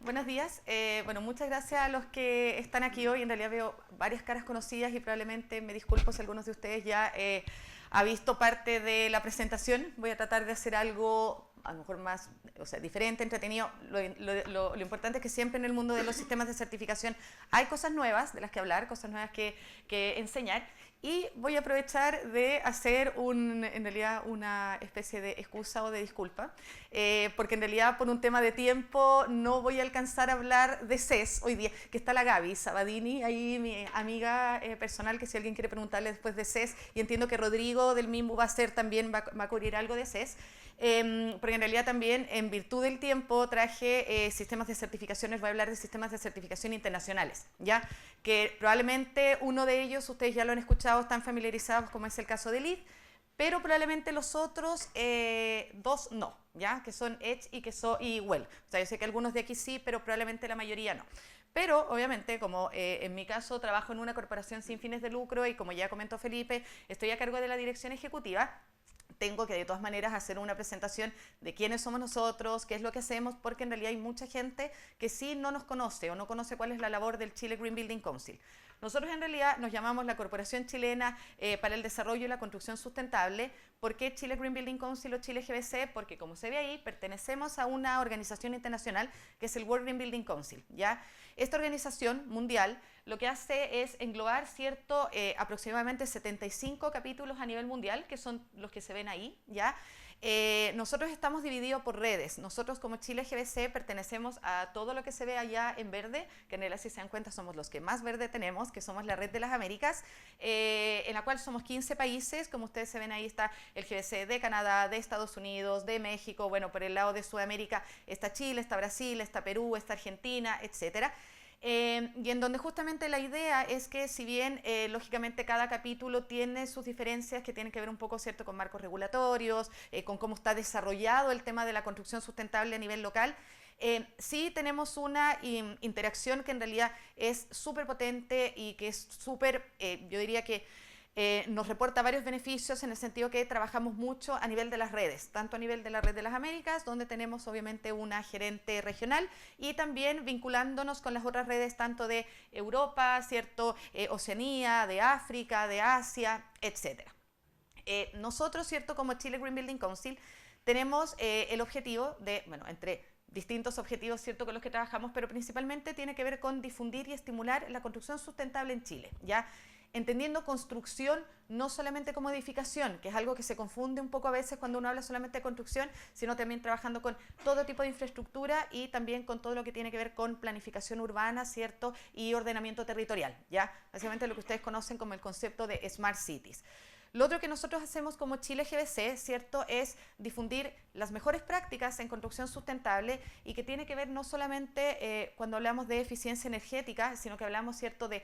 Buenos días. Bueno, muchas gracias a los que están aquí hoy. En realidad veo varias caras conocidas y probablemente me disculpo si algunos de ustedes ya ha visto parte de la presentación. Voy a tratar de hacer algo a lo mejor más, diferente, entretenido. Lo importante es que siempre en el mundo de los sistemas de certificación hay cosas nuevas de las que hablar, cosas nuevas que enseñar. Y voy a aprovechar de hacer en realidad una especie de excusa o de disculpa, porque en realidad por un tema de tiempo no voy a alcanzar a hablar de CES hoy día, que está la Gaby Sabadini, ahí mi amiga personal, que si alguien quiere preguntarle después de CES, y entiendo que Rodrigo del MIMBU va a cubrir algo de CES, porque en realidad también en virtud del tiempo traje sistemas de certificaciones, voy a hablar de sistemas de certificación internacionales, ¿ya? Que probablemente uno de ellos ustedes ya lo han escuchado, están familiarizados, como es el caso de LEED, pero probablemente los otros dos no, ¿ya? Que son Edge y WELL. O sea, yo sé que algunos de aquí sí, pero probablemente la mayoría no. Pero, obviamente, como en mi caso trabajo en una corporación sin fines de lucro y como ya comentó Felipe, estoy a cargo de la dirección ejecutiva, tengo que de todas maneras hacer una presentación de quiénes somos nosotros, qué es lo que hacemos, porque en realidad hay mucha gente que sí no nos conoce o no conoce cuál es la labor del Chile Green Building Council. Nosotros en realidad nos llamamos la Corporación Chilena para el Desarrollo y la Construcción Sustentable. ¿Por qué Chile Green Building Council o Chile GBC? Porque como se ve ahí, pertenecemos a una organización internacional que es el World Green Building Council, ¿ya? Esta organización mundial lo que hace es englobar aproximadamente 75 capítulos a nivel mundial, que son los que se ven ahí, ¿ya? Nosotros estamos divididos por redes. Nosotros como Chile GBC pertenecemos a todo lo que se ve allá en verde, que en realidad si se dan cuenta somos los que más verde tenemos, que somos la red de las Américas, en la cual somos 15 países. Como ustedes se ven ahí está el GBC de Canadá, de Estados Unidos, de México, bueno, por el lado de Sudamérica está Chile, está Brasil, está Perú, está Argentina, etcétera. Y en donde justamente la idea es que si bien lógicamente cada capítulo tiene sus diferencias que tienen que ver un poco, ¿cierto?, con marcos regulatorios, con cómo está desarrollado el tema de la construcción sustentable a nivel local, sí tenemos una interacción que en realidad es súper potente y que es súper, yo diría que nos reporta varios beneficios en el sentido que trabajamos mucho a nivel de las redes, tanto a nivel de la red de las Américas, donde tenemos obviamente una gerente regional, y también vinculándonos con las otras redes tanto de Europa, ¿cierto?, Oceanía, de África, de Asia, etcétera. Nosotros, ¿cierto?, como Chile Green Building Council, tenemos el objetivo de, bueno, entre distintos objetivos, ¿cierto?, con los que trabajamos, pero principalmente tiene que ver con difundir y estimular la construcción sustentable en Chile, ¿ya? Entendiendo construcción no solamente como edificación, que es algo que se confunde un poco a veces cuando uno habla solamente de construcción, sino también trabajando con todo tipo de infraestructura y también con todo lo que tiene que ver con planificación urbana, ¿cierto?, y ordenamiento territorial, ¿ya? Básicamente lo que ustedes conocen como el concepto de Smart Cities. Lo otro que nosotros hacemos como Chile GBC, ¿cierto?, es difundir las mejores prácticas en construcción sustentable, y que tiene que ver no solamente cuando hablamos de eficiencia energética, sino que hablamos, ¿cierto?, de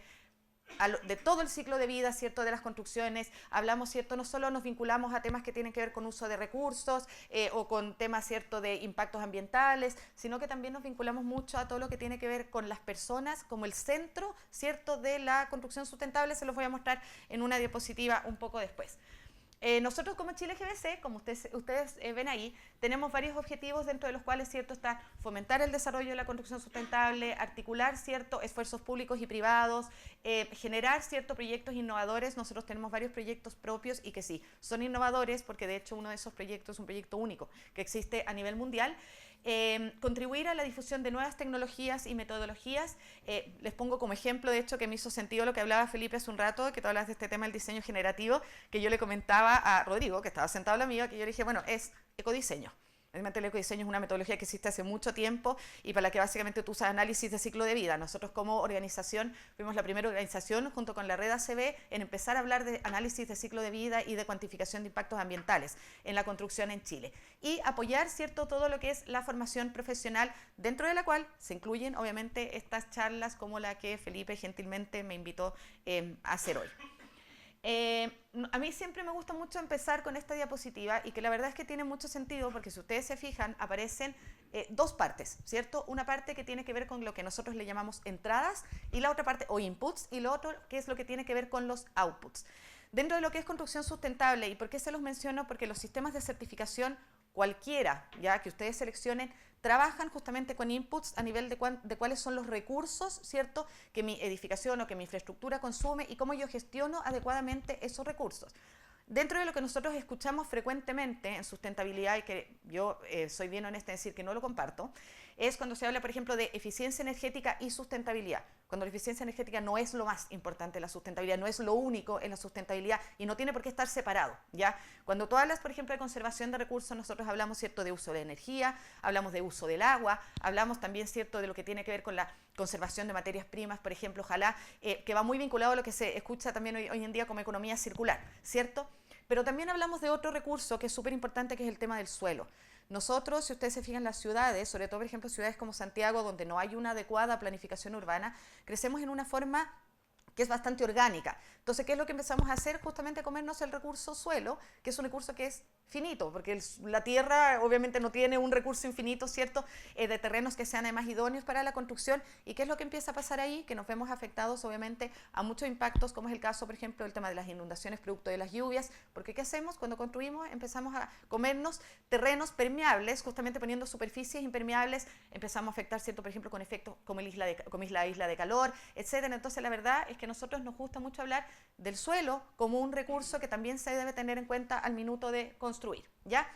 todo el ciclo de vida, ¿cierto?, de las construcciones. Hablamos, ¿cierto?, no solo nos vinculamos a temas que tienen que ver con uso de recursos o con temas, ¿cierto?, de impactos ambientales, sino que también nos vinculamos mucho a todo lo que tiene que ver con las personas como el centro, ¿cierto?, de la construcción sustentable. Se los voy a mostrar en una diapositiva un poco después. Nosotros como Chile GBC, como ustedes ven ahí, tenemos varios objetivos, dentro de los cuales, ¿cierto?, está fomentar el desarrollo de la construcción sustentable, articular, ¿cierto?, esfuerzos públicos y privados, generar, ¿cierto?, proyectos innovadores. Nosotros tenemos varios proyectos propios y que sí, son innovadores, porque de hecho uno de esos proyectos es un proyecto único que existe a nivel mundial. Contribuir a la difusión de nuevas tecnologías y metodologías. Les pongo como ejemplo, de hecho, que me hizo sentido lo que hablaba Felipe hace un rato, que tú hablas de este tema del diseño generativo, que yo le comentaba a Rodrigo, que estaba sentado a la amiga, que yo le dije, bueno, es ecodiseño. Realmente el ecodiseño es una metodología que existe hace mucho tiempo y para la que básicamente tú usas análisis de ciclo de vida. Nosotros como organización fuimos la primera organización junto con la red ACB en empezar a hablar de análisis de ciclo de vida y de cuantificación de impactos ambientales en la construcción en Chile. Y apoyar, ¿cierto?, todo lo que es la formación profesional, dentro de la cual se incluyen obviamente estas charlas como la que Felipe gentilmente me invitó a hacer hoy. A mí siempre me gusta mucho empezar con esta diapositiva, y que la verdad es que tiene mucho sentido, porque si ustedes se fijan aparecen dos partes, ¿cierto? Una parte que tiene que ver con lo que nosotros le llamamos entradas, y la otra parte, o inputs, y lo otro que es lo que tiene que ver con los outputs. Dentro de lo que es construcción sustentable, ¿y por qué se los menciono? Porque los sistemas de certificación, cualquiera ya que ustedes seleccionen, trabajan justamente con inputs a nivel de cuáles son los recursos, ¿cierto?, que mi edificación o que mi infraestructura consume y cómo yo gestiono adecuadamente esos recursos. Dentro de lo que nosotros escuchamos frecuentemente en sustentabilidad, y que yo soy bien honesta en decir que no lo comparto, es cuando se habla, por ejemplo, de eficiencia energética y sustentabilidad. Cuando la eficiencia energética no es lo más importante en la sustentabilidad, no es lo único en la sustentabilidad y no tiene por qué estar separado, ¿ya? Cuando tú hablas, por ejemplo, de conservación de recursos, nosotros hablamos, ¿cierto?, de uso de energía, hablamos de uso del agua, hablamos también, ¿cierto?, de lo que tiene que ver con la conservación de materias primas, por ejemplo, ojalá, que va muy vinculado a lo que se escucha también hoy en día como economía circular, ¿cierto? Pero también hablamos de otro recurso que es súper importante, que es el tema del suelo. Nosotros, si ustedes se fijan en las ciudades, sobre todo, por ejemplo, ciudades como Santiago, donde no hay una adecuada planificación urbana, crecemos en una forma que es bastante orgánica. Entonces, ¿qué es lo que empezamos a hacer? Justamente comernos el recurso suelo, que es un recurso que es finito, porque la tierra obviamente no tiene un recurso infinito, ¿cierto?, de terrenos que sean además idóneos para la construcción. ¿Y qué es lo que empieza a pasar ahí? Que nos vemos afectados obviamente a muchos impactos, como es el caso, por ejemplo, del tema de las inundaciones producto de las lluvias, porque ¿qué hacemos? Cuando construimos empezamos a comernos terrenos permeables, justamente poniendo superficies impermeables, empezamos a afectar, ¿cierto?, por ejemplo, con efectos como la isla de calor, etcétera. Entonces, la verdad es que a nosotros nos gusta mucho hablar del suelo como un recurso que también se debe tener en cuenta al minuto de construir, ¿ya?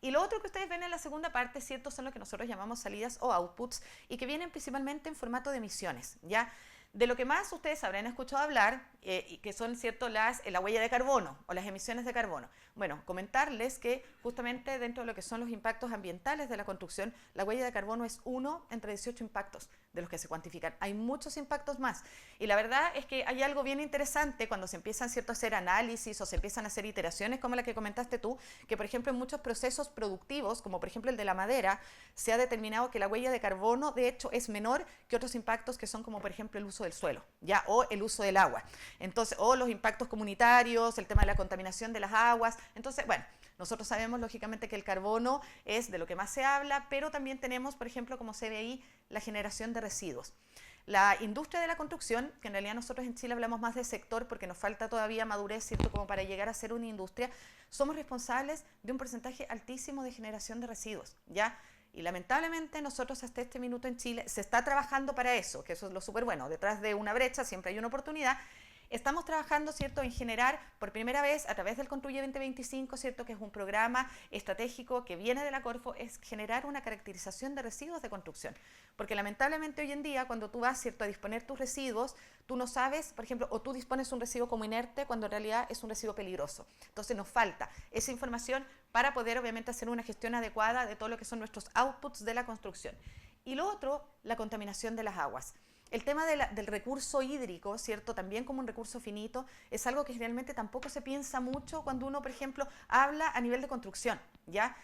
Y lo otro que ustedes ven en la segunda parte, ¿cierto?, son lo que nosotros llamamos salidas o outputs y que vienen principalmente en formato de emisiones, ¿ya? De lo que más ustedes habrán escuchado hablar, y que son, ¿cierto?, la huella de carbono o las emisiones de carbono. Bueno, comentarles que justamente dentro de lo que son los impactos ambientales de la construcción, la huella de carbono es uno entre 18 impactos de los que se cuantifican. Hay muchos impactos más. Y la verdad es que hay algo bien interesante cuando se empiezan, ¿cierto?, a hacer análisis o se empiezan a hacer iteraciones como la que comentaste tú, que por ejemplo en muchos procesos productivos, como por ejemplo el de la madera, se ha determinado que la huella de carbono de hecho es menor que otros impactos que son como por ejemplo el uso del suelo, ¿ya?, o el uso del agua. Entonces, o los impactos comunitarios, el tema de la contaminación de las aguas. Entonces, bueno, nosotros sabemos lógicamente que el carbono es de lo que más se habla, pero también tenemos, por ejemplo, como se ve ahí, la generación de residuos. La industria de la construcción, que en realidad nosotros en Chile hablamos más de sector porque nos falta todavía madurez, ¿cierto?, como para llegar a ser una industria, somos responsables de un porcentaje altísimo de generación de residuos, ¿ya? Y lamentablemente nosotros hasta este minuto en Chile se está trabajando para eso, que eso es lo súper bueno. Detrás de una brecha siempre hay una oportunidad. Estamos trabajando, ¿cierto?, en generar por primera vez a través del Construye 2025, ¿cierto?, que es un programa estratégico que viene de la Corfo, es generar una caracterización de residuos de construcción. Porque lamentablemente hoy en día cuando tú vas, ¿cierto?, a disponer tus residuos, tú no sabes, por ejemplo, o tú dispones un residuo como inerte cuando en realidad es un residuo peligroso. Entonces nos falta esa información para poder obviamente hacer una gestión adecuada de todo lo que son nuestros outputs de la construcción. Y lo otro, la contaminación de las aguas. El tema del recurso hídrico, ¿cierto?, también como un recurso finito, es algo que generalmente tampoco se piensa mucho cuando uno, por ejemplo, habla a nivel de construcción, ¿ya?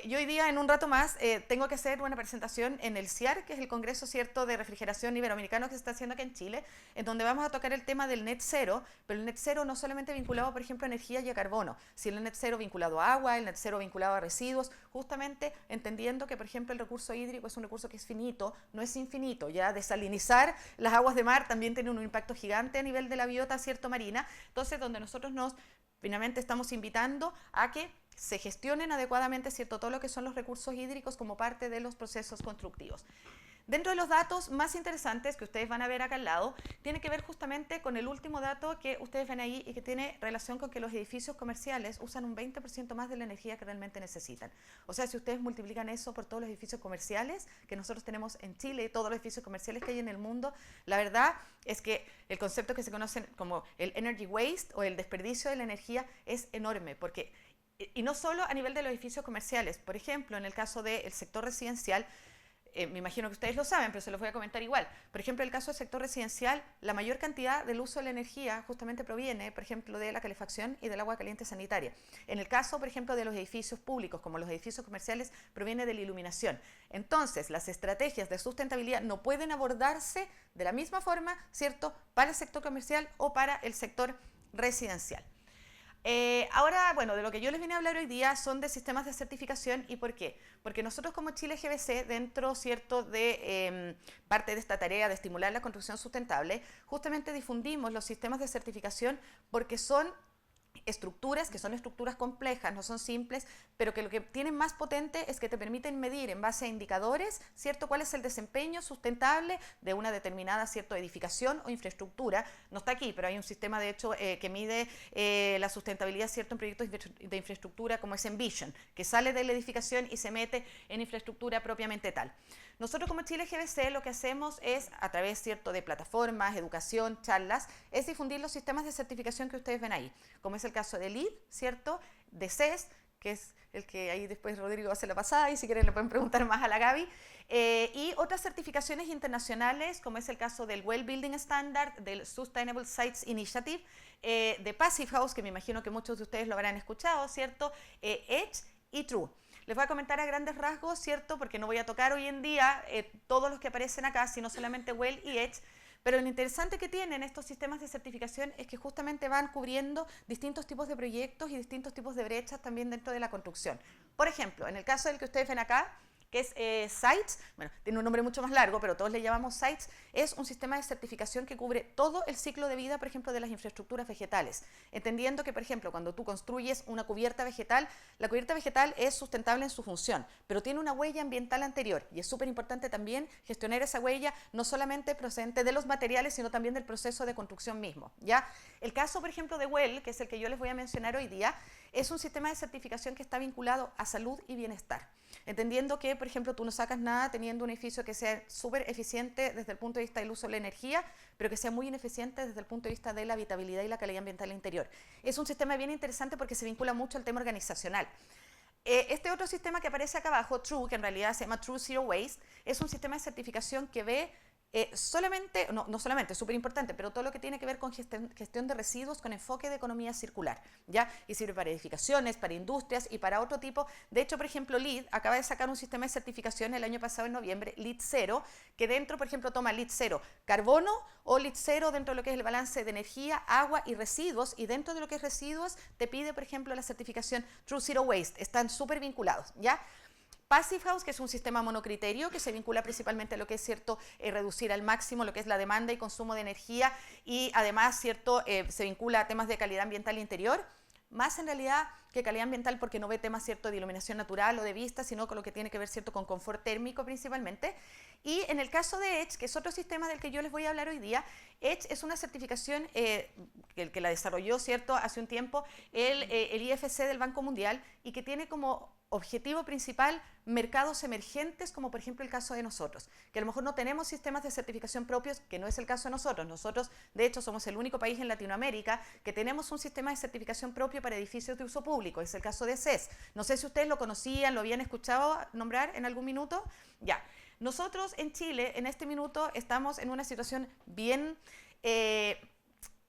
Yo hoy día, en un rato más, tengo que hacer una presentación en el CIAR, que es el Congreso, ¿cierto?, de Refrigeración Iberoamericano que se está haciendo aquí en Chile, en donde vamos a tocar el tema del net cero, pero el net cero no solamente vinculado, por ejemplo, a energía y a carbono, sino el net cero vinculado a agua, el net cero vinculado a residuos, justamente entendiendo que, por ejemplo, el recurso hídrico es un recurso que es finito, no es infinito, ya desalinizar las aguas de mar también tiene un impacto gigante a nivel de la biota, ¿cierto?, marina. Entonces, donde nosotros finalmente estamos invitando a que se gestionen adecuadamente, ¿cierto?, todo lo que son los recursos hídricos como parte de los procesos constructivos. Dentro de los datos más interesantes que ustedes van a ver acá al lado, tiene que ver justamente con el último dato que ustedes ven ahí y que tiene relación con que los edificios comerciales usan un 20% más de la energía que realmente necesitan. O sea, si ustedes multiplican eso por todos los edificios comerciales que nosotros tenemos en Chile y todos los edificios comerciales que hay en el mundo, la verdad es que el concepto que se conoce como el energy waste o el desperdicio de la energía es enorme, porque y no solo a nivel de los edificios comerciales. Por ejemplo, en el caso del sector residencial, me imagino que ustedes lo saben, pero se los voy a comentar igual. Por ejemplo, en el caso del sector residencial, la mayor cantidad del uso de la energía justamente proviene, por ejemplo, de la calefacción y del agua caliente sanitaria. En el caso, por ejemplo, de los edificios públicos, como los edificios comerciales, proviene de la iluminación. Entonces, las estrategias de sustentabilidad no pueden abordarse de la misma forma, ¿cierto?, para el sector comercial o para el sector residencial. Ahora, bueno, de lo que yo les vine a hablar hoy día son de sistemas de certificación. ¿Y por qué? Porque nosotros como Chile GBC, dentro, ¿cierto?, de parte de esta tarea de estimular la construcción sustentable, justamente difundimos los sistemas de certificación porque son estructuras que son estructuras complejas, no son simples, pero que lo que tienen más potente es que te permiten medir en base a indicadores, ¿cierto?, cuál es el desempeño sustentable de una determinada, ¿cierto?, edificación o infraestructura. No está aquí, pero hay un sistema, de hecho, que mide la sustentabilidad, ¿cierto?, en proyectos de infraestructura como es Envision, que sale de la edificación y se mete en infraestructura propiamente tal. Nosotros como Chile GBC lo que hacemos es, a través, ¿cierto?, de plataformas, educación, charlas, es difundir los sistemas de certificación que ustedes ven ahí, como es el caso de LEED, ¿cierto?, de CES, que es el que ahí después Rodrigo hace la pasada y si quieren le pueden preguntar más a la Gaby, y otras certificaciones internacionales, como es el caso del Well Building Standard, del Sustainable Sites Initiative, de Passive House, que me imagino que muchos de ustedes lo habrán escuchado, ¿cierto?, EDGE y True. Les voy a comentar a grandes rasgos, ¿cierto?, porque no voy a tocar hoy en día todos los que aparecen acá, sino solamente Well y EDGE, pero lo interesante que tienen estos sistemas de certificación es que justamente van cubriendo distintos tipos de proyectos y distintos tipos de brechas también dentro de la construcción. Por ejemplo, en el caso del que ustedes ven acá, que es SITES, bueno, tiene un nombre mucho más largo, pero todos le llamamos SITES, es un sistema de certificación que cubre todo el ciclo de vida, por ejemplo, de las infraestructuras vegetales, entendiendo que, por ejemplo, cuando tú construyes una cubierta vegetal, la cubierta vegetal es sustentable en su función, pero tiene una huella ambiental anterior, y es súper importante también gestionar esa huella, no solamente procedente de los materiales, sino también del proceso de construcción mismo, ¿ya? El caso, por ejemplo, de WELL, que es el que yo les voy a mencionar hoy día, es un sistema de certificación que está vinculado a salud y bienestar, entendiendo que, por ejemplo, tú no sacas nada teniendo un edificio que sea súper eficiente desde el punto de vista del uso de la energía, pero que sea muy ineficiente desde el punto de vista de la habitabilidad y la calidad ambiental interior. Es un sistema bien interesante porque se vincula mucho al tema organizacional. Este otro sistema que aparece acá abajo, True, que en realidad se llama True Zero Waste, es un sistema de certificación que ve solamente, no solamente, es súper importante, pero todo lo que tiene que ver con gestión de residuos con enfoque de economía circular, ¿ya? Y sirve para edificaciones, para industrias y para otro tipo. De hecho, por ejemplo, LEED acaba de sacar un sistema de certificación el año pasado en noviembre, LEED 0, que dentro, por ejemplo, toma LEED 0 carbono o LEED 0 dentro de lo que es el balance de energía, agua y residuos, y dentro de lo que es residuos te pide, por ejemplo, la certificación True Zero Waste. Están súper vinculados, ¿ya? Passive House, que es un sistema monocriterio que se vincula principalmente a lo que es, ¿cierto?, reducir al máximo lo que es la demanda y consumo de energía, y además, ¿cierto?, se vincula a temas de calidad ambiental interior, más en realidad que calidad ambiental porque no ve temas, ¿cierto?, de iluminación natural o de vista, sino con lo que tiene que ver, ¿cierto?, con confort térmico principalmente. Y en el caso de EDGE, que es otro sistema del que yo les voy a hablar hoy día, EDGE es una certificación que la desarrolló, ¿cierto?, hace un tiempo el IFC del Banco Mundial, y que tiene como objetivo principal mercados emergentes, como por ejemplo el caso de nosotros, que a lo mejor no tenemos sistemas de certificación propios, que no es el caso de nosotros. Nosotros, de hecho, somos el único país en Latinoamérica que tenemos un sistema de certificación propio para edificios de uso público, es el caso de CES. No sé si ustedes lo conocían, lo habían escuchado nombrar en algún minuto. Ya, nosotros en Chile, en este minuto, estamos en una situación bien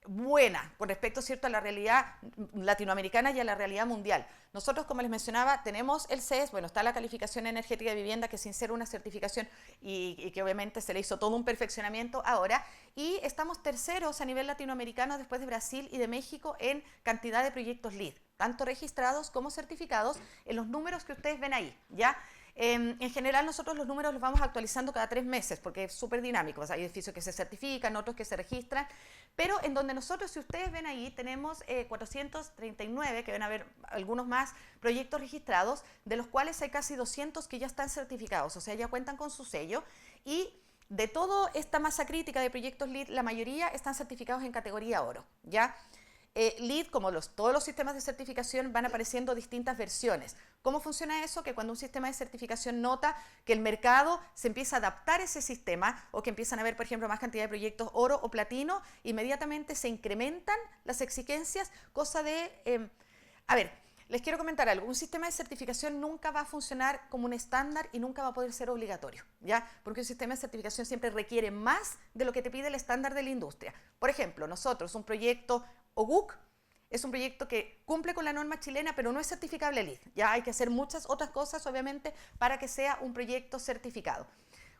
buena con respecto, ¿cierto?, a la realidad latinoamericana y a la realidad mundial. Nosotros, como les mencionaba, tenemos el CES, bueno, está la calificación energética de vivienda, que sin ser una certificación y que obviamente se le hizo todo un perfeccionamiento ahora, y estamos terceros a nivel latinoamericano después de Brasil y de México en cantidad de proyectos LEED, tanto registrados como certificados, en los números que ustedes ven ahí, ¿ya? En general nosotros los números los vamos actualizando cada 3 meses porque es súper dinámico. O sea, hay edificios que se certifican, otros que se registran, pero en donde nosotros, si ustedes ven ahí, tenemos 439, que van a haber algunos más proyectos registrados, de los cuales hay casi 200 que ya están certificados, o sea, ya cuentan con su sello, y de toda esta masa crítica de proyectos LEED, la mayoría están certificados en categoría oro, ¿ya? LEED, como todos los sistemas de certificación, van apareciendo distintas versiones. ¿Cómo funciona eso? Que cuando un sistema de certificación nota que el mercado se empieza a adaptar a ese sistema, o que empiezan a haber, por ejemplo, más cantidad de proyectos oro o platino, inmediatamente se incrementan las exigencias, cosa de... a ver, les quiero comentar algo. Un sistema de certificación nunca va a funcionar como un estándar y nunca va a poder ser obligatorio, ¿ya? Porque un sistema de certificación siempre requiere más de lo que te pide el estándar de la industria. Por ejemplo, nosotros, un proyecto OGUC es un proyecto que cumple con la norma chilena, pero no es certificable LEED. Ya hay que hacer muchas otras cosas, obviamente, para que sea un proyecto certificado.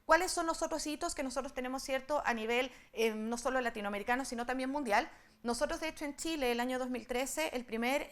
¿Cuáles son los otros hitos que nosotros tenemos, cierto, a nivel no solo latinoamericano, sino también mundial? Nosotros, de hecho, en Chile, el año 2013, el primer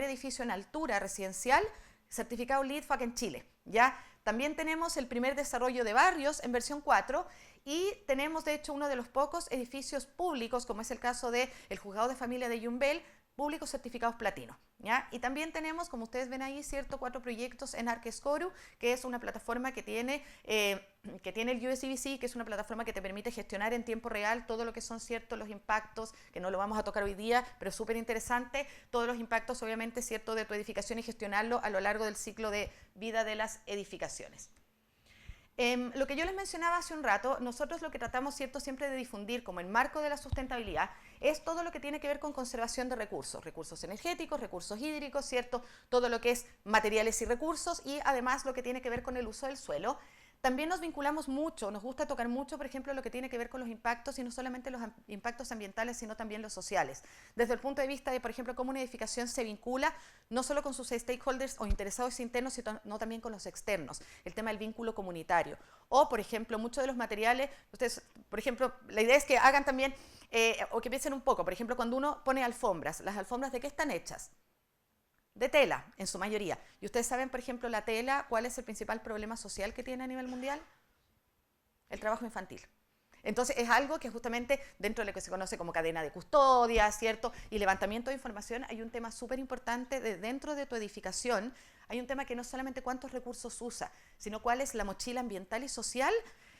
edificio en altura residencial certificado LEED fue acá en Chile, ¿ya? También tenemos el primer desarrollo de barrios en versión 4, y tenemos, de hecho, uno de los pocos edificios públicos, como es el caso del Juzgado de Familia de Yumbel, públicos certificados platino, ¿ya? Y también tenemos, como ustedes ven ahí, ¿cierto?, 4 proyectos en ArcScoru, que es una plataforma que tiene el USDBC, que es una plataforma que te permite gestionar en tiempo real todo lo que son, ¿cierto?, los impactos, que no lo vamos a tocar hoy día, pero es súper interesante, todos los impactos, obviamente, ¿cierto?, de tu edificación y gestionarlo a lo largo del ciclo de vida de las edificaciones. Lo que yo les mencionaba hace un rato, nosotros lo que tratamos, ¿cierto?, siempre de difundir como el marco de la sustentabilidad es todo lo que tiene que ver con conservación de recursos, recursos energéticos, recursos hídricos, ¿cierto?, todo lo que es materiales y recursos y además lo que tiene que ver con el uso del suelo. También nos vinculamos mucho, nos gusta tocar mucho, por ejemplo, lo que tiene que ver con los impactos, y no solamente los impactos ambientales, sino también los sociales. Desde el punto de vista de, por ejemplo, cómo una edificación se vincula, no solo con sus stakeholders o interesados internos, sino también con los externos, el tema del vínculo comunitario. O, por ejemplo, muchos de los materiales, ustedes, por ejemplo, la idea es que hagan también, o que piensen un poco, por ejemplo, cuando uno pone alfombras, ¿las alfombras de qué están hechas? De tela, en su mayoría. Y ustedes saben, por ejemplo, la tela, ¿cuál es el principal problema social que tiene a nivel mundial? El trabajo infantil. Entonces, es algo que justamente dentro de lo que se conoce como cadena de custodia, ¿cierto?, y levantamiento de información, hay un tema súper importante dentro de tu edificación. Hay un tema que no solamente cuántos recursos usa, sino cuál es la mochila ambiental y social.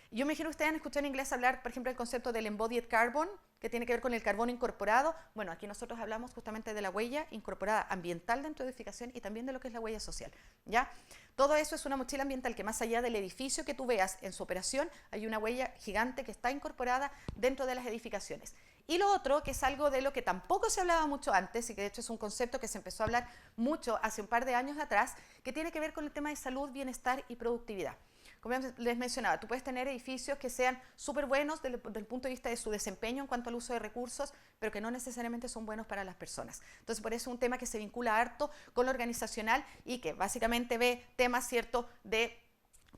Yo me imagino que ustedes han escuchado en inglés hablar, por ejemplo, del concepto del embodied carbon, que tiene que ver con el carbono incorporado. Bueno, aquí nosotros hablamos justamente de la huella incorporada ambiental dentro de edificación y también de lo que es la huella social, ¿ya? Todo eso es una mochila ambiental que más allá del edificio que tú veas en su operación, hay una huella gigante que está incorporada dentro de las edificaciones. Y lo otro, que es algo de lo que tampoco se hablaba mucho antes, y que de hecho es un concepto que se empezó a hablar mucho hace un par de años atrás, que tiene que ver con el tema de salud, bienestar y productividad. Como les mencionaba, tú puedes tener edificios que sean súper buenos desde el punto de vista de su desempeño en cuanto al uso de recursos, pero que no necesariamente son buenos para las personas. Entonces, por eso es un tema que se vincula harto con lo organizacional y que básicamente ve temas, ¿cierto?, de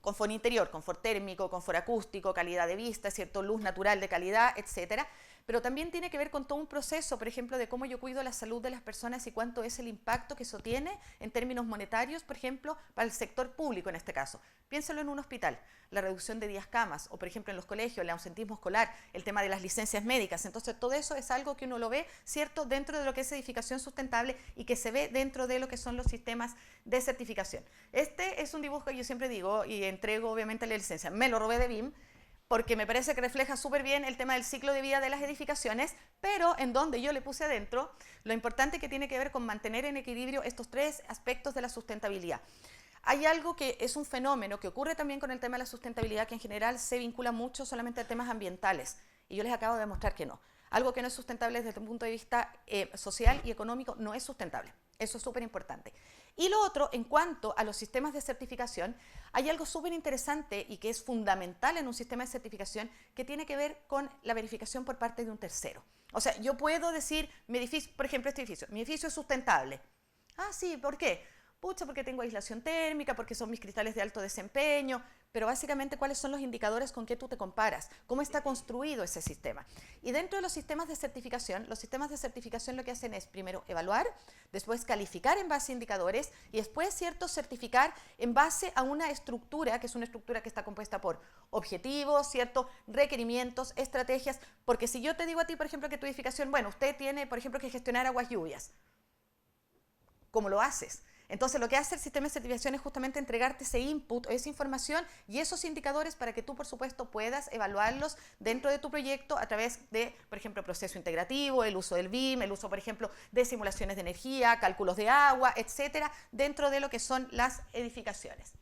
confort interior, confort térmico, confort acústico, calidad de vista, ¿cierto?, luz natural de calidad, etcétera. Pero también tiene que ver con todo un proceso, por ejemplo, de cómo yo cuido la salud de las personas y cuánto es el impacto que eso tiene en términos monetarios, por ejemplo, para el sector público en este caso. Piénsalo en un hospital, la reducción de días camas, o por ejemplo en los colegios, el ausentismo escolar, el tema de las licencias médicas. Entonces, todo eso es algo que uno lo ve, ¿cierto?, dentro de lo que es edificación sustentable y que se ve dentro de lo que son los sistemas de certificación. Este es un dibujo que yo siempre digo y entrego obviamente la licencia. Me lo robé de BIM, porque me parece que refleja súper bien el tema del ciclo de vida de las edificaciones, pero en donde yo le puse adentro lo importante que tiene que ver con mantener en equilibrio estos 3 aspectos de la sustentabilidad. Hay algo que es un fenómeno que ocurre también con el tema de la sustentabilidad, que en general se vincula mucho solamente a temas ambientales, y yo les acabo de demostrar que no. Algo que no es sustentable desde el punto de vista social y económico no es sustentable. Eso es súper importante. Y lo otro, en cuanto a los sistemas de certificación, hay algo súper interesante y que es fundamental en un sistema de certificación que tiene que ver con la verificación por parte de un tercero. O sea, yo puedo decir, mi edificio, por ejemplo, mi edificio es sustentable. Ah, sí, ¿por qué? Pucha, porque tengo aislación térmica, porque son mis cristales de alto desempeño, pero básicamente cuáles son los indicadores con que tú te comparas, cómo está construido ese sistema. Y dentro de los sistemas de certificación lo que hacen es primero evaluar, después calificar en base a indicadores y después, ¿cierto?, certificar en base a una estructura, que es una estructura que está compuesta por objetivos, ¿cierto?, requerimientos, estrategias, porque si yo te digo a ti, por ejemplo, que tu edificación, bueno, usted tiene, por ejemplo, que gestionar aguas lluvias, ¿cómo lo haces? Entonces, lo que hace el sistema de certificación es justamente entregarte ese input, esa información y esos indicadores para que tú, por supuesto, puedas evaluarlos dentro de tu proyecto a través de, por ejemplo, proceso integrativo, el uso del BIM, el uso, por ejemplo, de simulaciones de energía, cálculos de agua, etcétera, dentro de lo que son las edificaciones.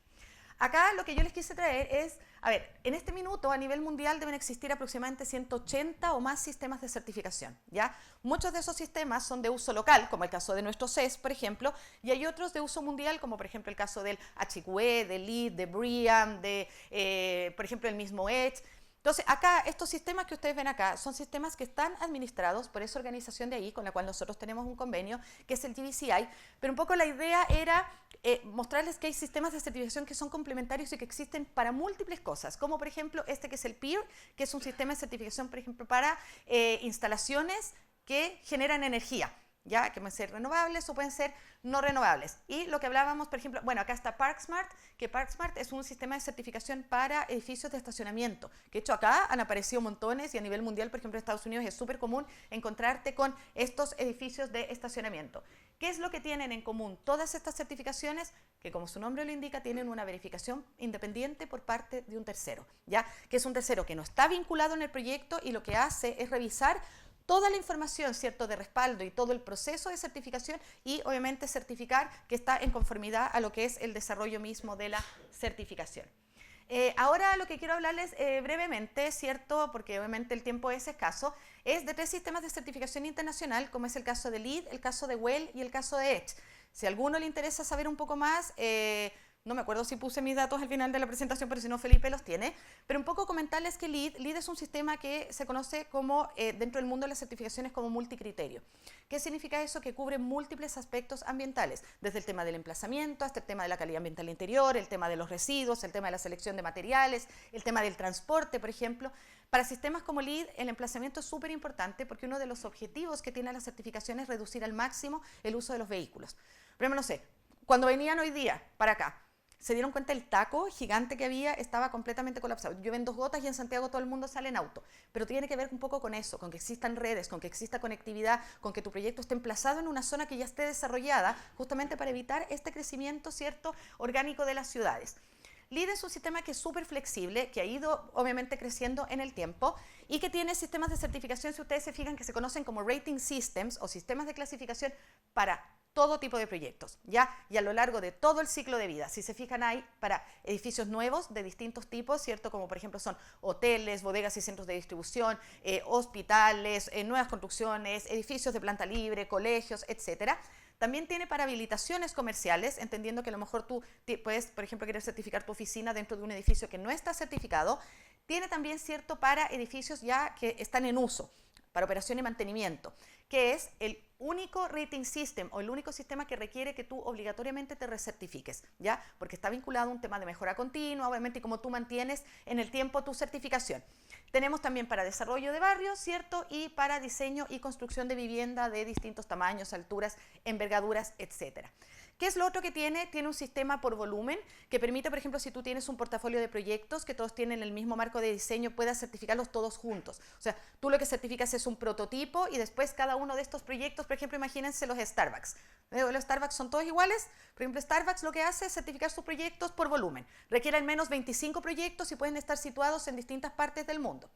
Acá lo que yo les quise traer es, a ver, en este minuto a nivel mundial deben existir aproximadamente 180 o más sistemas de certificación, ¿ya? Muchos de esos sistemas son de uso local, como el caso de nuestro CES, por ejemplo, y hay otros de uso mundial, como por ejemplo el caso del HQE, del LEED, de BREEAM, por ejemplo, el mismo EDGE. Entonces, acá, estos sistemas que ustedes ven acá son sistemas que están administrados por esa organización de ahí, con la cual nosotros tenemos un convenio, que es el GBCI, pero un poco la idea era mostrarles que hay sistemas de certificación que son complementarios y que existen para múltiples cosas, como por ejemplo este que es el PEER, que es un sistema de certificación, por ejemplo, para instalaciones que generan energía. ya que pueden ser renovables o pueden ser no renovables. Y lo que hablábamos, por ejemplo, bueno, acá está ParkSmart, que ParkSmart es un sistema de certificación para edificios de estacionamiento, que de hecho acá han aparecido montones y a nivel mundial, por ejemplo, en Estados Unidos es súper común encontrarte con estos edificios de estacionamiento. ¿Qué es lo que tienen en común todas estas certificaciones? Que como su nombre lo indica, tienen una verificación independiente por parte de un tercero, ¿ya? Que es un tercero que no está vinculado en el proyecto y lo que hace es revisar toda la información, ¿cierto?, de respaldo y todo el proceso de certificación y obviamente certificar que está en conformidad a lo que es el desarrollo mismo de la certificación. Ahora lo que quiero hablarles brevemente, ¿cierto?, porque obviamente el tiempo es escaso, es de 3 sistemas de certificación internacional, como es el caso de LEED, el caso de WELL y el caso de EDGE. Si a alguno le interesa saber un poco más, no me acuerdo si puse mis datos al final de la presentación, pero si no Felipe los tiene, pero un poco comentarles que LEED es un sistema que se conoce como, dentro del mundo de las certificaciones, como multicriterio. ¿Qué significa eso? Que cubre múltiples aspectos ambientales, desde el tema del emplazamiento hasta el tema de la calidad ambiental interior, el tema de los residuos, el tema de la selección de materiales, el tema del transporte, por ejemplo. Para sistemas como LEED, el emplazamiento es súper importante porque uno de los objetivos que tiene la certificación es reducir al máximo el uso de los vehículos. Pero no sé, cuando venían hoy día para acá, se dieron cuenta el taco gigante que había, estaba completamente colapsado. Llueven 2 gotas y en Santiago todo el mundo sale en auto. Pero tiene que ver un poco con eso, con que existan redes, con que exista conectividad, con que tu proyecto esté emplazado en una zona que ya esté desarrollada, justamente para evitar este crecimiento, ¿cierto?, orgánico de las ciudades. LEED es un sistema que es súper flexible, que ha ido obviamente creciendo en el tiempo y que tiene sistemas de certificación, si ustedes se fijan, que se conocen como rating systems o sistemas de clasificación para todo tipo de proyectos, ¿ya? Y a lo largo de todo el ciclo de vida. Si se fijan, hay para edificios nuevos de distintos tipos, ¿cierto? Como por ejemplo son hoteles, bodegas y centros de distribución, hospitales, nuevas construcciones, edificios de planta libre, colegios, etcétera. También tiene para habilitaciones comerciales, entendiendo que a lo mejor tú puedes, por ejemplo, querer certificar tu oficina dentro de un edificio que no está certificado. Tiene también, ¿cierto?, para edificios ya que están en uso, para operación y mantenimiento, que es el único rating system o el único sistema que requiere que tú obligatoriamente te recertifiques, ¿ya? Porque está vinculado a un tema de mejora continua, obviamente, y cómo tú mantienes en el tiempo tu certificación. Tenemos también para desarrollo de barrios, ¿cierto? Y para diseño y construcción de vivienda de distintos tamaños, alturas, envergaduras, etcétera. ¿Qué es lo otro que tiene? Tiene un sistema por volumen que permite, por ejemplo, si tú tienes un portafolio de proyectos que todos tienen el mismo marco de diseño, puedas certificarlos todos juntos. O sea, tú lo que certificas es un prototipo y después cada uno de estos proyectos, por ejemplo, imagínense los Starbucks. Los Starbucks son todos iguales. Por ejemplo, Starbucks lo que hace es certificar sus proyectos por volumen. Requiere al menos 25 proyectos y pueden estar situados en distintas partes del mundo.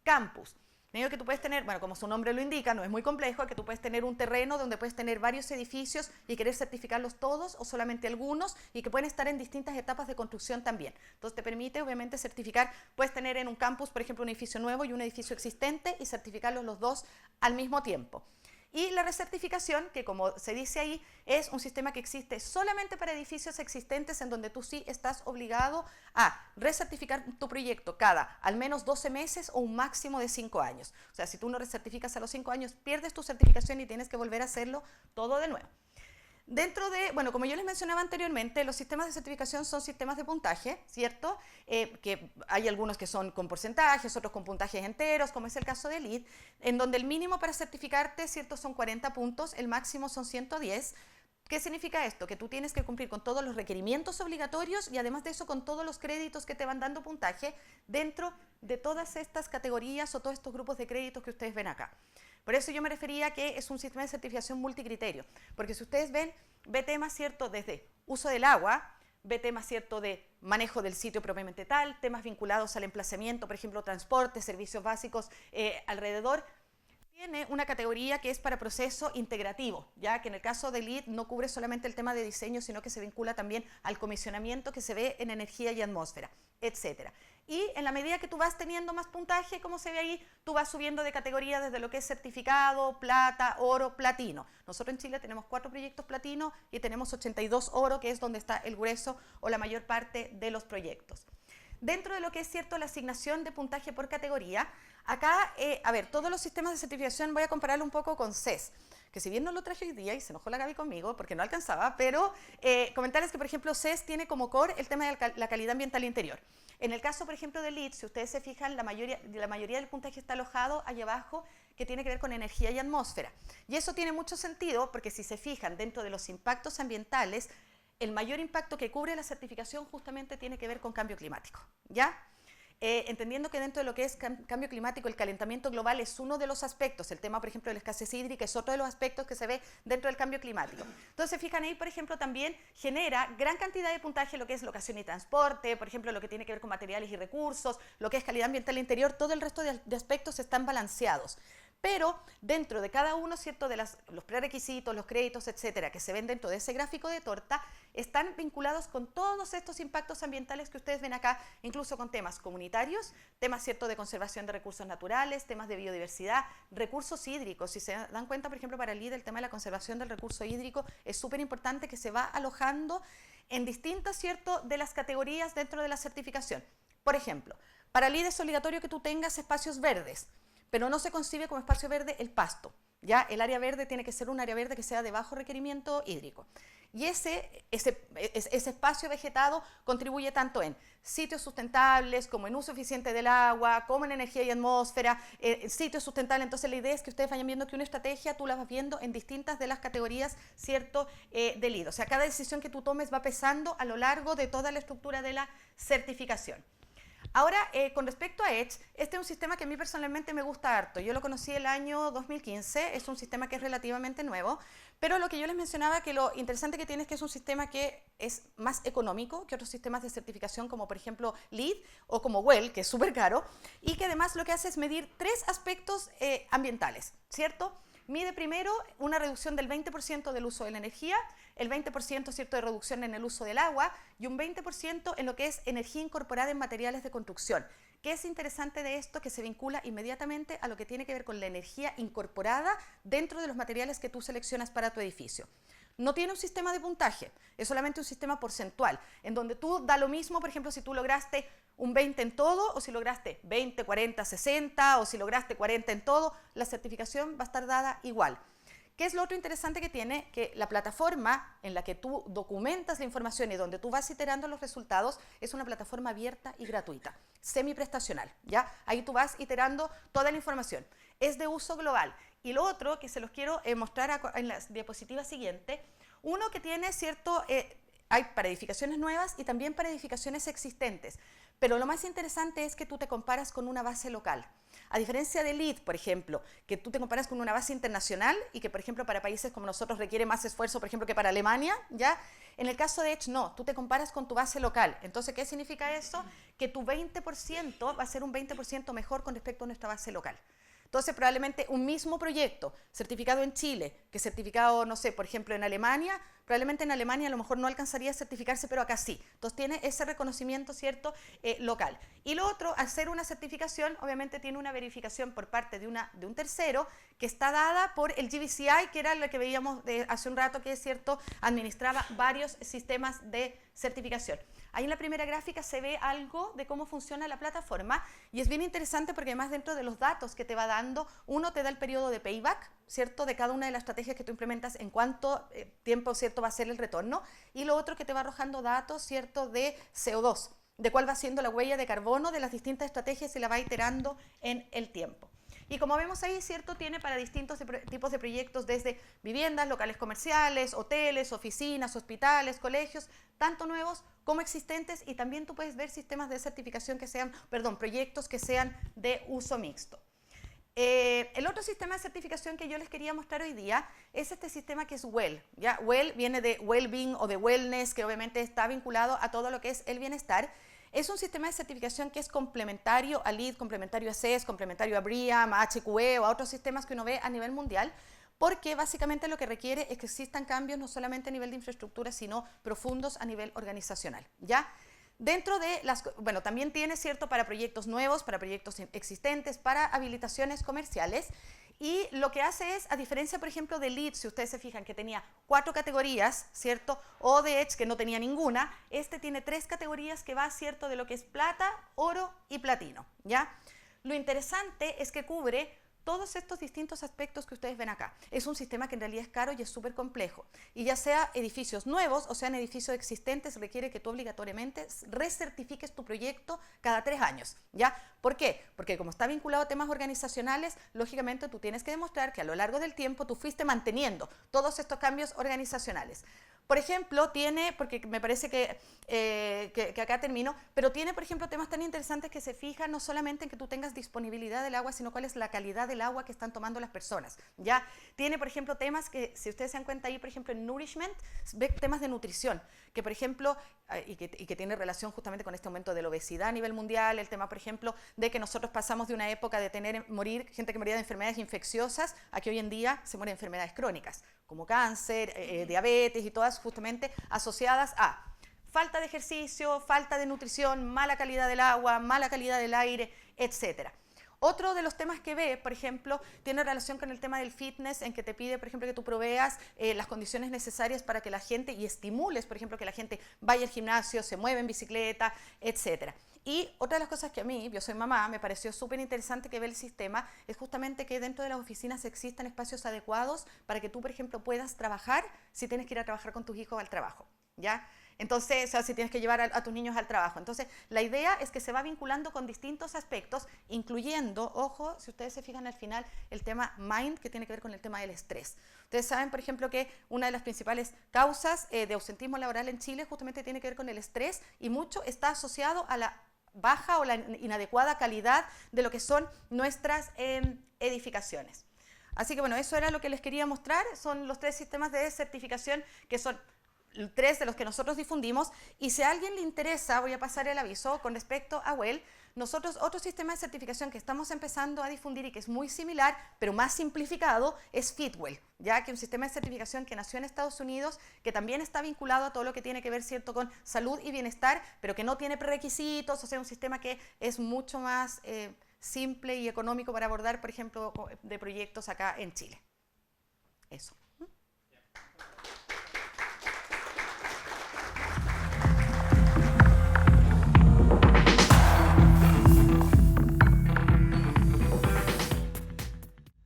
Campus. Que tú puedes tener, bueno, como su nombre lo indica, no es muy complejo, que tú puedes tener un terreno donde puedes tener varios edificios y querer certificarlos todos o solamente algunos y que pueden estar en distintas etapas de construcción también. Entonces te permite obviamente certificar, puedes tener en un campus, por ejemplo, un edificio nuevo y un edificio existente y certificarlos los dos al mismo tiempo. Y la recertificación, que como se dice ahí, es un sistema que existe solamente para edificios existentes en donde tú sí estás obligado a recertificar tu proyecto cada al menos 12 meses o un máximo de 5 años. O sea, si tú no recertificas a los 5 años, pierdes tu certificación y tienes que volver a hacerlo todo de nuevo. Dentro de, bueno, como yo les mencionaba anteriormente, los sistemas de certificación son sistemas de puntaje, ¿cierto? Que hay algunos que son con porcentajes, otros con puntajes enteros, como es el caso de LEED, en donde el mínimo para certificarte, ¿cierto?, son 40 puntos, el máximo son 110. ¿Qué significa esto? Que tú tienes que cumplir con todos los requerimientos obligatorios y además de eso con todos los créditos que te van dando puntaje dentro de todas estas categorías o todos estos grupos de créditos que ustedes ven acá. Por eso yo me refería a que es un sistema de certificación multicriterio, porque si ustedes ven, ve temas, ¿cierto?, desde uso del agua, ve temas, ¿cierto?, de manejo del sitio propiamente tal, temas vinculados al emplazamiento, por ejemplo, transporte, servicios básicos alrededor. Tiene una categoría que es para proceso integrativo, ya que en el caso de LEED no cubre solamente el tema de diseño, sino que se vincula también al comisionamiento que se ve en energía y atmósfera, etcétera. Y en la medida que tú vas teniendo más puntaje, como se ve ahí, tú vas subiendo de categoría desde lo que es certificado, plata, oro, platino. Nosotros en Chile tenemos 4 proyectos platino y tenemos 82 oro, que es donde está el grueso o la mayor parte de los proyectos. Dentro de lo que es cierto la asignación de puntaje por categoría, acá, a ver, todos los sistemas de certificación voy a compararlo un poco con CES. que si bien no lo traje hoy día, y se enojó la Gaby conmigo porque no alcanzaba, pero comentarles que, por ejemplo, CES tiene como core el tema de la calidad ambiental interior. En el caso, por ejemplo, de LEED, si ustedes se fijan, la mayoría del puntaje está alojado allá abajo, que tiene que ver con energía y atmósfera. Y eso tiene mucho sentido porque si se fijan dentro de los impactos ambientales, el mayor impacto que cubre la certificación justamente tiene que ver con cambio climático, ¿ya? Entendiendo que dentro de lo que es cambio climático, el calentamiento global es uno de los aspectos, el tema, por ejemplo, de la escasez hídrica es otro de los aspectos que se ve dentro del cambio climático. Entonces, fijan ahí, por ejemplo, también genera gran cantidad de puntaje lo que es locación y transporte, por ejemplo, lo que tiene que ver con materiales y recursos, lo que es calidad ambiental interior, todo el resto de aspectos están balanceados. Pero dentro de cada uno, ¿cierto?, de los prerequisitos, los créditos, etcétera, que se ven dentro de ese gráfico de torta, están vinculados con todos estos impactos ambientales que ustedes ven acá, incluso con temas comunitarios, temas, ¿cierto?, de conservación de recursos naturales, temas de biodiversidad, recursos hídricos. Si se dan cuenta, por ejemplo, para el LEED, el tema de la conservación del recurso hídrico es súper importante, que se va alojando en distintas, ¿cierto?, de las categorías dentro de la certificación. Por ejemplo, para LEED es obligatorio que tú tengas espacios verdes, pero no se concibe como espacio verde el pasto, ¿ya? El área verde tiene que ser un área verde que sea de bajo requerimiento hídrico. Y ese espacio vegetado contribuye tanto en sitios sustentables, como en uso eficiente del agua, como en energía y atmósfera, sitios sustentables. Entonces la idea es que ustedes vayan viendo que una estrategia tú la vas viendo en distintas de las categorías, ¿cierto?, del LEED. O sea, cada decisión que tú tomes va pesando a lo largo de toda la estructura de la certificación. Ahora, con respecto a EDGE, este es un sistema que a mí personalmente me gusta harto. Yo lo conocí el año 2015, es un sistema que es relativamente nuevo, pero lo que yo les mencionaba, que lo interesante que tiene es que es un sistema que es más económico que otros sistemas de certificación, como por ejemplo LEED o como WELL, que es súper caro, y que además lo que hace es medir 3 aspectos ambientales, ¿cierto? Mide primero una reducción del 20% del uso de la energía, el 20%, ¿cierto?, de reducción en el uso del agua y un 20% en lo que es energía incorporada en materiales de construcción. ¿Qué es interesante de esto? Que se vincula inmediatamente a lo que tiene que ver con la energía incorporada dentro de los materiales que tú seleccionas para tu edificio. No tiene un sistema de puntaje, es solamente un sistema porcentual, en donde tú da lo mismo, por ejemplo, si tú lograste un 20 en todo, o si lograste 20, 40, 60, o si lograste 40 en todo, la certificación va a estar dada igual. ¿Qué es lo otro interesante que tiene? Que la plataforma en la que tú documentas la información y donde tú vas iterando los resultados es una plataforma abierta y gratuita, semiprestacional, ¿ya? Ahí tú vas iterando toda la información. Es de uso global. Y lo otro que se los quiero mostrar en la diapositiva siguiente, uno que tiene cierto, hay para edificaciones nuevas y también para edificaciones existentes, pero lo más interesante es que tú te comparas con una base local. A diferencia de LEED, por ejemplo, que tú te comparas con una base internacional y que, por ejemplo, para países como nosotros requiere más esfuerzo, por ejemplo, que para Alemania, ¿ya? En el caso de EDGE, no, tú te comparas con tu base local. Entonces, ¿qué significa eso? Que tu 20% va a ser un 20% mejor con respecto a nuestra base local. Entonces, probablemente un mismo proyecto certificado en Chile que certificado, no sé, por ejemplo, en Alemania, probablemente en Alemania a lo mejor no alcanzaría a certificarse, pero acá sí. Entonces, tiene ese reconocimiento, ¿cierto?, local. Y lo otro, al ser una certificación, obviamente tiene una verificación por parte de un tercero que está dada por el GBCI, que era lo que veíamos hace un rato, que es cierto, administraba varios sistemas de certificación. Ahí en la primera gráfica se ve algo de cómo funciona la plataforma y es bien interesante porque además dentro de los datos que te va dando, uno te da el periodo de payback, ¿cierto?, de cada una de las estrategias que tú implementas, en cuánto tiempo, ¿cierto?, va a ser el retorno, y lo otro que te va arrojando datos, ¿cierto?, de CO2, de cuál va siendo la huella de carbono de las distintas estrategias y la va iterando en el tiempo. Y como vemos ahí, ¿cierto?, tiene para distintos tipos de proyectos, desde viviendas, locales comerciales, hoteles, oficinas, hospitales, colegios, tanto nuevos como existentes, y también tú puedes ver sistemas de certificación que sean, proyectos que sean de uso mixto. El otro sistema de certificación que yo les quería mostrar hoy día es este sistema que es WELL, ¿ya? WELL viene de Wellbeing o de Wellness, que obviamente está vinculado a todo lo que es el bienestar. Es un sistema de certificación que es complementario a LEED, complementario a CES, complementario a BREEAM, a HQE o a otros sistemas que uno ve a nivel mundial, porque básicamente lo que requiere es que existan cambios no solamente a nivel de infraestructura, sino profundos a nivel organizacional, ¿ya? Dentro de bueno, también tiene, ¿cierto?, para proyectos nuevos, para proyectos existentes, para habilitaciones comerciales, y lo que hace es, a diferencia, por ejemplo, de LEED, si ustedes se fijan que tenía 4 categorías, ¿cierto?, o de EDGE, que no tenía ninguna, este tiene 3 categorías que va, ¿cierto?, de lo que es plata, oro y platino, ¿ya? Lo interesante es que cubre todos estos distintos aspectos que ustedes ven acá. Es un sistema que en realidad es caro y es súper complejo. Y ya sea edificios nuevos o sean edificios existentes, requiere que tú obligatoriamente recertifiques tu proyecto cada 3 años. ¿Ya? ¿Por qué? Porque como está vinculado a temas organizacionales, lógicamente tú tienes que demostrar que a lo largo del tiempo tú fuiste manteniendo todos estos cambios organizacionales. Por ejemplo, tiene, porque me parece que acá termino, pero tiene, por ejemplo, temas tan interesantes que se fijan no solamente en que tú tengas disponibilidad del agua, sino cuál es la calidad del agua que están tomando las personas, ¿ya? Tiene, por ejemplo, temas que, si ustedes se dan cuenta ahí, por ejemplo, en Nourishment, ve temas de nutrición, que, por ejemplo, y que tiene relación justamente con este aumento de la obesidad a nivel mundial, el tema, por ejemplo, de que nosotros pasamos de una época de morir gente que moría de enfermedades infecciosas a que hoy en día se muere de enfermedades crónicas, como cáncer, diabetes y todas justamente asociadas a falta de ejercicio, falta de nutrición, mala calidad del agua, mala calidad del aire, etc. Otro de los temas que ve, por ejemplo, tiene relación con el tema del fitness, en que te pide, por ejemplo, que tú proveas las condiciones necesarias para que la gente, y estimules, por ejemplo, que la gente vaya al gimnasio, se mueva en bicicleta, etc. Y otra de las cosas que a mí, yo soy mamá, me pareció súper interesante que ve el sistema, es justamente que dentro de las oficinas existan espacios adecuados para que tú, por ejemplo, puedas trabajar si tienes que ir a trabajar con tus hijos al trabajo, ¿ya? Entonces, o sea, si tienes que llevar a tus niños al trabajo. Entonces, la idea es que se va vinculando con distintos aspectos, incluyendo, ojo, si ustedes se fijan al final, el tema MIND, que tiene que ver con el tema del estrés. Ustedes saben, por ejemplo, que una de las principales causas de ausentismo laboral en Chile justamente tiene que ver con el estrés y mucho está asociado a la baja o la inadecuada calidad de lo que son nuestras edificaciones. Así que bueno, eso era lo que les quería mostrar, son los 3 sistemas de certificación que son 3 de los que nosotros difundimos, y si a alguien le interesa, voy a pasar el aviso con respecto a WELL. Nosotros, otro sistema de certificación que estamos empezando a difundir y que es muy similar, pero más simplificado, es Fitwel, ya que es un sistema de certificación que nació en Estados Unidos, que también está vinculado a todo lo que tiene que ver, ¿cierto?, con salud y bienestar, pero que no tiene prerequisitos, o sea, un sistema que es mucho más simple y económico para abordar, por ejemplo, de proyectos acá en Chile. Eso.